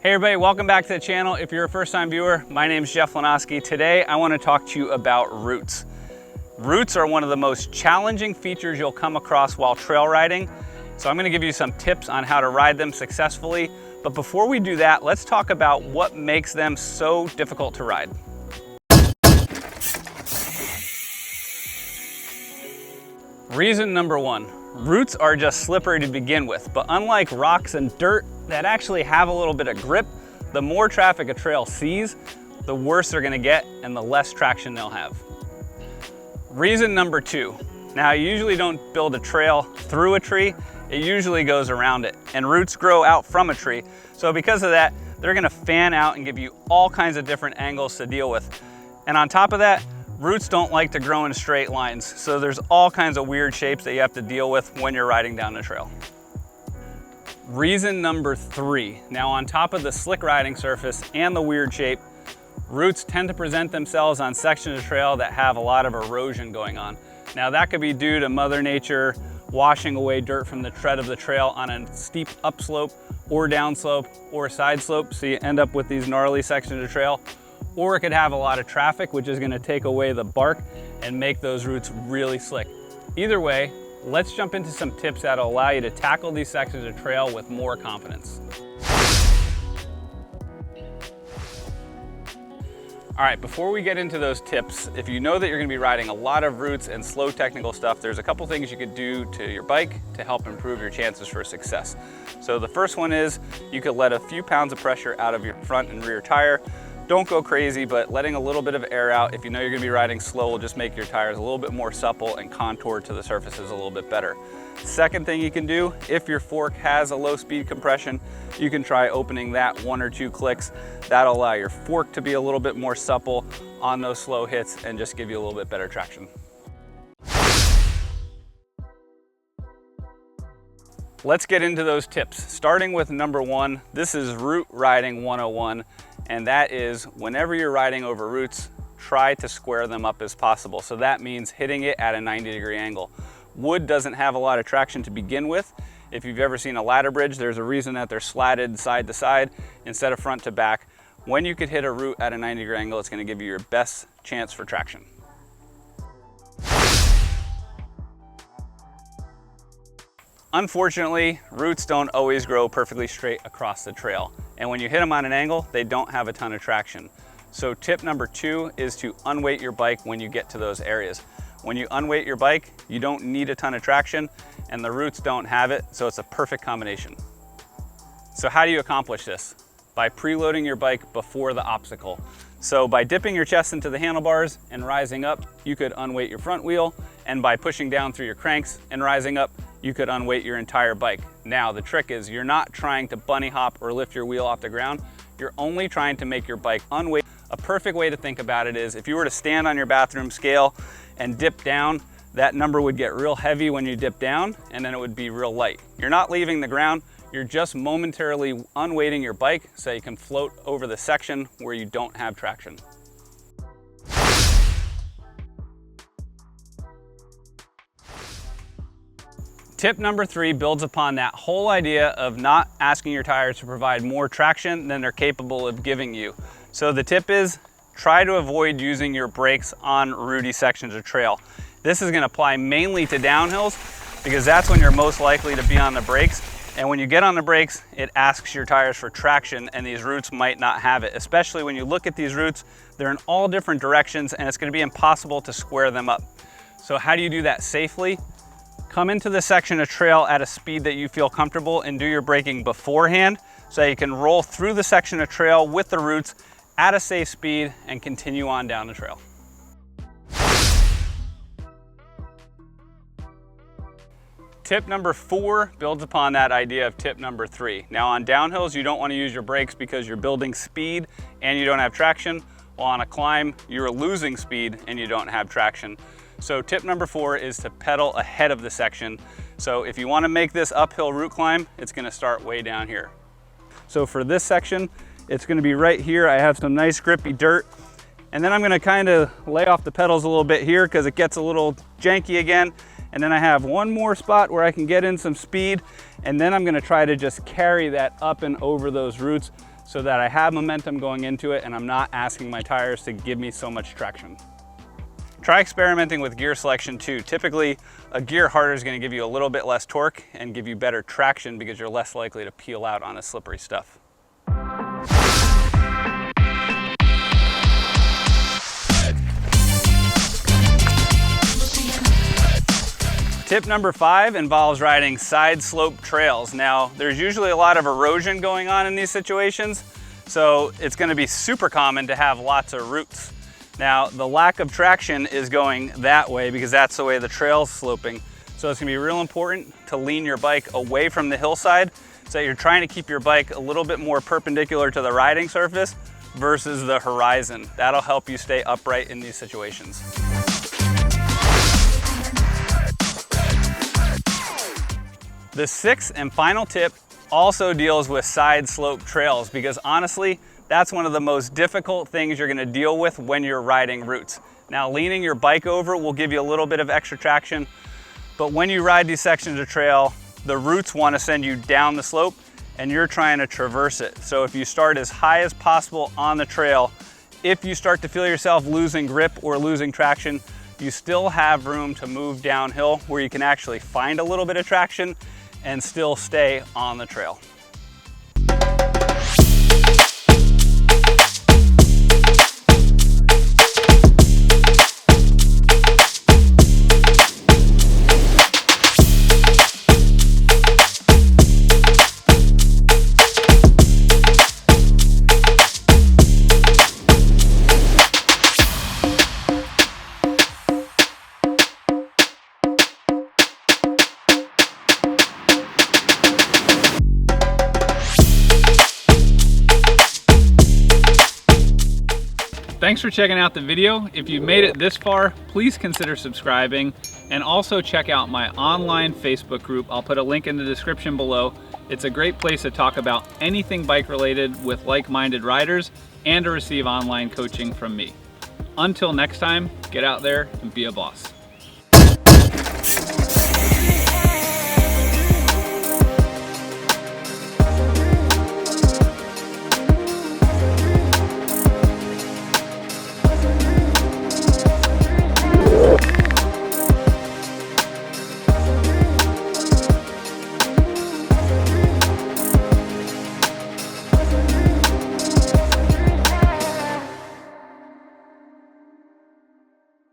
Hey everybody, welcome back to the channel. If you're a first-time viewer, my name is Jeff Lanoski. Today I want to talk to you about roots. Roots are one of the most challenging features you'll come across while trail riding. So I'm going to give you some tips on how to ride them successfully. But before we do that, let's talk about what makes them so difficult to ride. Reason number one, roots are just slippery to begin with, but unlike rocks and dirt that actually have a little bit of grip, the more traffic a trail sees, the worse they're gonna get and the less traction they'll have. Reason number two, now you usually don't build a trail through a tree, it usually goes around it, and roots grow out from a tree. So because of that, they're gonna fan out and give you all kinds of different angles to deal with. And on top of that, roots don't like to grow in straight lines, so there's all kinds of weird shapes that you have to deal with when you're riding down the trail. Reason number three, now on top of the slick riding surface and the weird shape, roots tend to present themselves on sections of trail that have a lot of erosion going on. Now that could be due to Mother Nature washing away dirt from the tread of the trail on a steep upslope or downslope or side slope, so you end up with these gnarly sections of trail. Or it could have a lot of traffic, which is gonna take away the bark and make those roots really slick. Either way, let's jump into some tips that'll allow you to tackle these sections of trail with more confidence. All right, before we get into those tips, if you know that you're gonna be riding a lot of roots and slow technical stuff, there's a couple things you could do to your bike to help improve your chances for success. So the first one is you could let a few pounds of pressure out of your front and rear tire. Don't go crazy, but letting a little bit of air out, if you know you're gonna be riding slow, will just make your tires a little bit more supple and contoured to the surfaces a little bit better. Second thing you can do, if your fork has a low speed compression, you can try opening that 1 or 2 clicks. That'll allow your fork to be a little bit more supple on those slow hits and just give you a little bit better traction. Let's get into those tips. Starting with number one, this is root riding 101. And that is whenever you're riding over roots, try to square them up as possible. So that means hitting it at a 90-degree angle. Wood doesn't have a lot of traction to begin with. If you've ever seen a ladder bridge, there's a reason that they're slatted side to side instead of front to back. When you could hit a root at a 90-degree angle, it's gonna give you your best chance for traction. Unfortunately, roots don't always grow perfectly straight across the trail. And when you hit them on an angle, they don't have a ton of traction. So tip number two is to unweight your bike when you get to those areas. When you unweight your bike, you don't need a ton of traction and the roots don't have it, so it's a perfect combination. So how do you accomplish this? By preloading your bike before the obstacle. So by dipping your chest into the handlebars and rising up, you could unweight your front wheel, and by pushing down through your cranks and rising up, you could unweight your entire bike. Now, the trick is you're not trying to bunny hop or lift your wheel off the ground. You're only trying to make your bike unweight. A perfect way to think about it is if you were to stand on your bathroom scale and dip down, that number would get real heavy when you dip down, and then it would be real light. You're not leaving the ground, you're just momentarily unweighting your bike so you can float over the section where you don't have traction. Tip number three builds upon that whole idea of not asking your tires to provide more traction than they're capable of giving you. So the tip is try to avoid using your brakes on rooty sections of trail. This is gonna apply mainly to downhills because that's when you're most likely to be on the brakes. And when you get on the brakes, it asks your tires for traction and these roots might not have it. Especially when you look at these roots, they're in all different directions and it's gonna be impossible to square them up. So how do you do that safely? Come into the section of trail at a speed that you feel comfortable and do your braking beforehand so you can roll through the section of trail with the roots at a safe speed and continue on down the trail. Tip number four builds upon that idea of tip number three. Now on downhills, you don't want to use your brakes because you're building speed and you don't have traction. While on a climb, you're losing speed and you don't have traction. So tip number four is to pedal ahead of the section. So if you want to make this uphill root climb, it's going to start way down here. So for this section, it's going to be right here. I have some nice grippy dirt. And then I'm going to kind of lay off the pedals a little bit here because it gets a little janky again. And then I have one more spot where I can get in some speed. And then I'm going to try to just carry that up and over those roots so that I have momentum going into it and I'm not asking my tires to give me so much traction. Try experimenting with gear selection too. Typically, a gear harder is going to give you a little bit less torque and give you better traction because you're less likely to peel out on the slippery stuff. Tip number 5 involves riding side slope trails. Now, there's usually a lot of erosion going on in these situations, so it's going to be super common to have lots of roots. Now, the lack of traction is going that way because that's the way the trail's sloping. So it's going to be real important to lean your bike away from the hillside so that you're trying to keep your bike a little bit more perpendicular to the riding surface versus the horizon. That'll help you stay upright in these situations. The 6th and final tip also deals with side slope trails because honestly, that's one of the most difficult things you're gonna deal with when you're riding roots. Now, leaning your bike over will give you a little bit of extra traction, but when you ride these sections of trail, the roots wanna send you down the slope and you're trying to traverse it. So if you start as high as possible on the trail, if you start to feel yourself losing grip or losing traction, you still have room to move downhill where you can actually find a little bit of traction and still stay on the trail. Thanks for checking out the video. If you've made it this far, please consider subscribing and also check out my online Facebook group. I'll put a link in the description below. It's a great place to talk about anything bike related with like-minded riders and to receive online coaching from me. Until next time, get out there and be a boss.